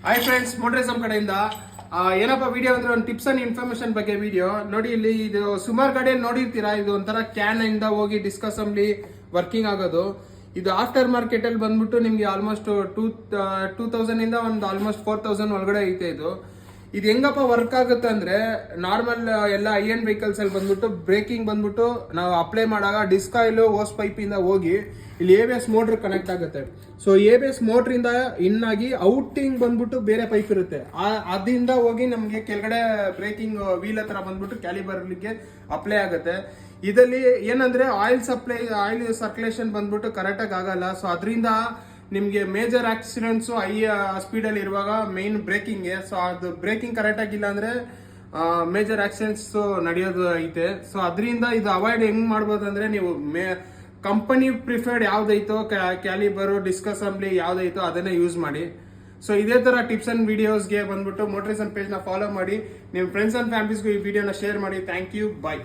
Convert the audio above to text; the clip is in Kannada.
ಹಾಯ್ ಫ್ರೆಂಡ್ಸ್, ಮೋಟ್ರಿಸಮ್ ಕಡೆಯಿಂದ ಏನಪ್ಪ ವಿಡಿಯೋ ಅಂದ್ರೆ ಒಂದು ಟಿಪ್ಸ್ ಅಂಡ್ ಇನ್ಫಾರ್ಮೇಶನ್ ಬಗ್ಗೆ ವಿಡಿಯೋ ನೋಡಿ. ಇಲ್ಲಿ ಇದು ಸುಮಾರು ಗಾಡಿಯಲ್ಲಿ ನೋಡಿರ್ತೀರಾ, ಇದು ಒಂಥರ ಕ್ಯಾನ್ ಇಂದ ಹೋಗಿ ಡಿಸ್ಕ್ ಅಸೆಂಬ್ಲಿ ವರ್ಕಿಂಗ್ ಆಗೋದು. ಇದು ಆಫ್ಟರ್ ಮಾರ್ಕೆಟ್ ಅಲ್ಲಿ ಬಂದ್ಬಿಟ್ಟು ನಿಮ್ಗೆ ಆಲ್ಮೋಸ್ಟ್ 2000 ಇಂದ ಒಂದು ಆಲ್ಮೋಸ್ಟ್ 4000 ಒಳಗಡೆ ಐತೆ. ಇದು ಹೆಂಗಪ್ಪ ವರ್ಕ್ ಆಗುತ್ತೆ ಅಂದ್ರೆ, ನಾರ್ಮಲ್ ಎಲ್ಲ ಐ ಎಂಡ್ ವೆಹಿಕಲ್ಸ್ ಅಲ್ಲಿ ಬಂದ್ಬಿಟ್ಟು ಬ್ರೇಕಿಂಗ್ ಬಂದ್ಬಿಟ್ಟು ನಾವು ಅಪ್ಲೈ ಮಾಡಾಗ ಡಿಸ್ಕ್ ಆಯಿಲ್ ಓಸ್ ಪೈಪ್ ಇಂದ ಹೋಗಿ ಇಲ್ಲಿ ABS ಮೋಟರ್ ಕನೆಕ್ಟ್ ಆಗುತ್ತೆ. ಸೊ ABS ಮೋಟರ್ ಇಂದ ಇನ್ ಆಗಿ ಔಟಿಂಗ್ ಬಂದ್ಬಿಟ್ಟು ಬೇರೆ ಪೈಪ್ ಇರುತ್ತೆ, ಅದರಿಂದ ಹೋಗಿ ನಮ್ಗೆ ಕೆಳಗಡೆ ಬ್ರೇಕಿಂಗ್ ವೀಲ್ ಹತ್ರ ಬಂದ್ಬಿಟ್ಟು ಕ್ಯಾಲಿಬರ್ಗೆ ಅಪ್ಲೈ ಆಗುತ್ತೆ. ಇದರಲ್ಲಿ ಏನಂದ್ರೆ ಆಯಿಲ್ ಸರ್ಕ್ಯುಲೇಷನ್ ಬಂದ್ಬಿಟ್ಟು ಕರೆಕ್ಟ್ ಆಗಿ ಆಗಲ್ಲ. ಸೊ ಅದರಿಂದ ನಿಮ್ಗೆ ಮೇಜರ್ ಆಕ್ಸಿಡೆಂಟ್ಸ್ ಹೈ ಸ್ಪೀಡ್ ಅಲ್ಲಿ ಇರುವಾಗ ಮೇನ್ ಬ್ರೇಕಿಂಗ್. ಸೊ ಅದು ಬ್ರೇಕಿಂಗ್ ಕರೆಕ್ಟ್ ಆಗಿಲ್ಲ ಅಂದ್ರೆ ಮೇಜರ್ ಆಕ್ಸಿಡೆಂಟ್ಸ್ ನಡೆಯೋದು ಐತೆ. ಸೊ ಅದರಿಂದ ಇದು ಅವಾಯ್ಡ್ ಹೆಂಗ್ ಮಾಡ್ಬೋದು ಅಂದ್ರೆ, ನೀವು ಕಂಪನಿ ಪ್ರಿಫರ್ಡ್ ಯಾವ್ದೈತೋ ಕ್ಯಾಲಿಬರ್ ಡಿಸ್ಕ್ ಅಸೆಂಬ್ಲಿ ಯಾವ್ದೈತೋ ಅದನ್ನೇ ಯೂಸ್ ಮಾಡಿ. ಸೊ ಇದೇ ತರ ಟಿಪ್ಸ್ ಅಂಡ್ ವಿಡಿಯೋಸ್ಗೆ ಬಂದ್ಬಿಟ್ಟು ಮೋಟ್ರಿಸಮ್ ಪೇಜ್ ನ ಫಾಲೋ ಮಾಡಿ, ನಿಮ್ಮ ಫ್ರೆಂಡ್ಸ್ ಅಂಡ್ ಫ್ಯಾಮಿಲೀಸ್ಗೂ ಈ ವಿಡಿಯೋನ ಶೇರ್ ಮಾಡಿ. Thank you, bye.